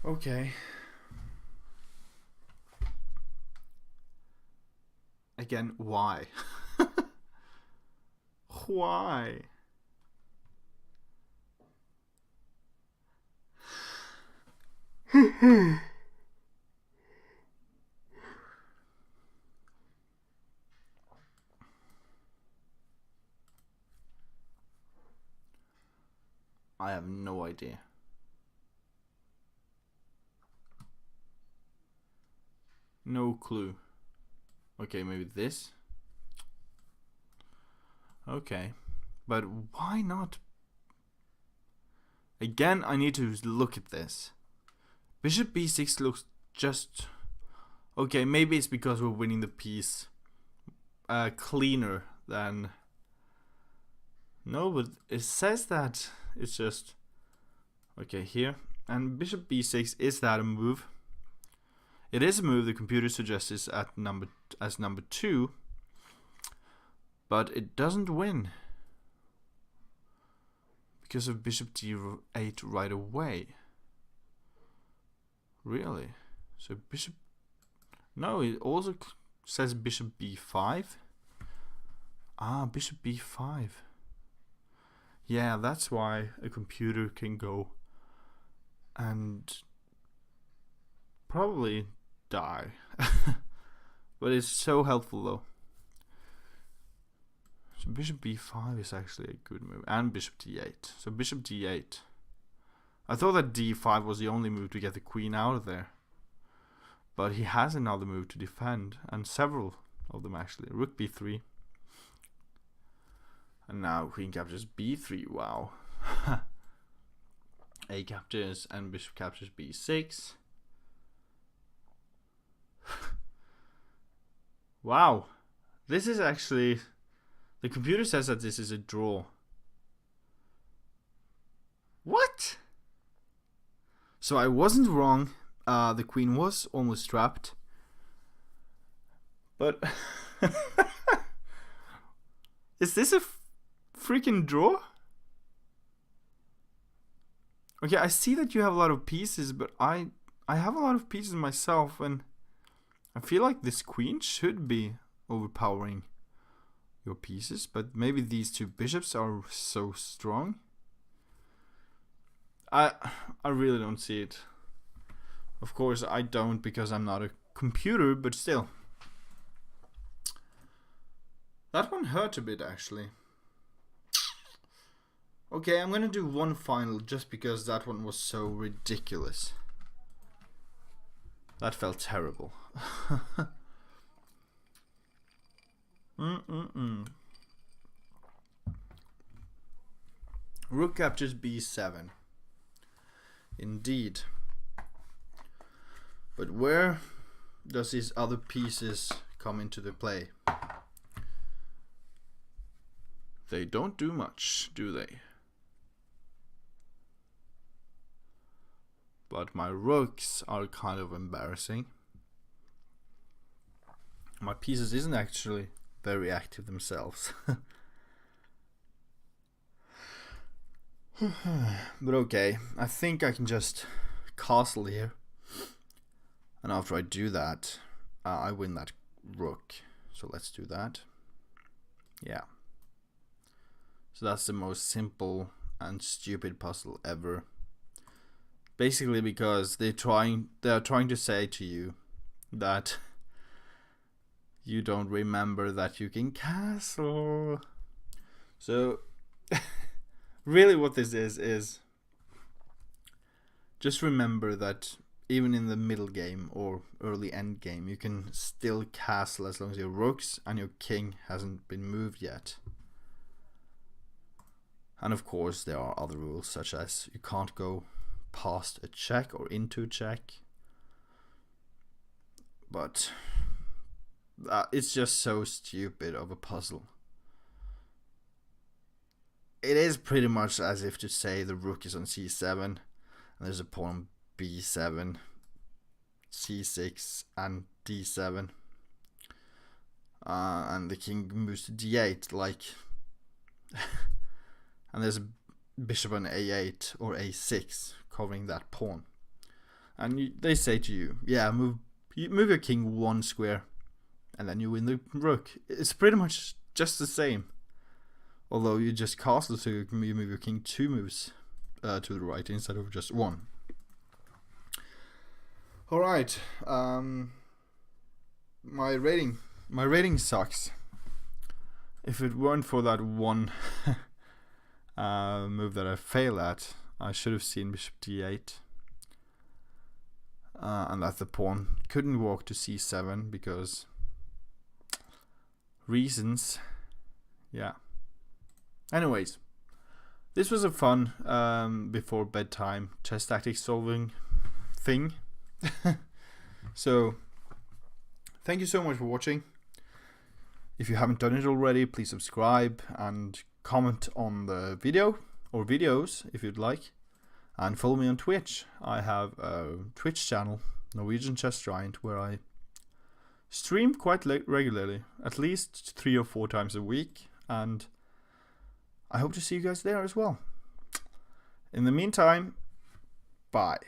Okay. Again, why? Why? I have no idea. No clue. Okay, maybe this. Okay, but why not? Again, I need to look at this. Bishop b6 looks just... Okay, maybe it's because we're winning the piece cleaner than... No, but it says that it's just... Okay, here. And bishop b6, is that a move? It is a move the computer suggests is at number 2, but it doesn't win because of bishop d8 right away. Really? So bishop... No, it also says bishop b5. Ah, bishop b5. Yeah, that's why a computer can go and probably die. But it's so helpful though. So bishop b5 is actually a good move, and bishop d8. So bishop d8. I thought that d5 was the only move to get the queen out of there, but he has another move to defend, and several of them actually. Rook b3, and now queen captures b3. Wow. A captures and bishop captures b6. Wow, this is actually... The computer says that this is a draw. What? So I wasn't wrong. The queen was almost trapped. But... Is this a freaking draw? Okay, I see that you have a lot of pieces, but I have a lot of pieces myself, and I feel like this queen should be overpowering your pieces, but maybe these two bishops are so strong. I really don't see it. Of course I don't, because I'm not a computer, but still. That one hurt a bit actually. Okay, I'm gonna do one final just because that one was so ridiculous. That felt terrible. Rook captures b7. Indeed. But where does these other pieces come into the play? They don't do much, do they? But my rooks are kind of embarrassing. My pieces isn't actually very active themselves. But okay, I think I can just castle here. And after I do that, I win that rook. So let's do that. Yeah. So that's the most simple and stupid puzzle ever. Basically because they are trying to say to you that you don't remember that you can castle. So really what this is just remember that even in the middle game or early end game, you can still castle as long as your rooks and your king hasn't been moved yet. And of course there are other rules, such as you can't go past a check or into a check. But it's just so stupid of a puzzle. It is pretty much as if to say the rook is on c7 and there's a pawn on b7, c6 and d7, and the king moves to d8, like and there's a bishop on a8 or a6 covering that pawn, and they say to you, yeah, move your king one square and then you win the rook. It's pretty much just the same, although you just castle, so you move your king 2 moves to the right instead of just 1. Alright, my rating sucks. If it weren't for that one move that I fail at, I should have seen bishop d8, and that the pawn couldn't walk to c7 because reasons. Yeah. Anyways, this was a fun before bedtime chess tactics solving thing. So thank you so much for watching. If you haven't done it already, please subscribe and comment on the video or videos if you'd like, and follow me on Twitch. I have a Twitch channel, Norwegian Chess Giant, where I stream quite regularly, at least 3 or 4 times a week, and I hope to see you guys there as well. In the meantime, bye.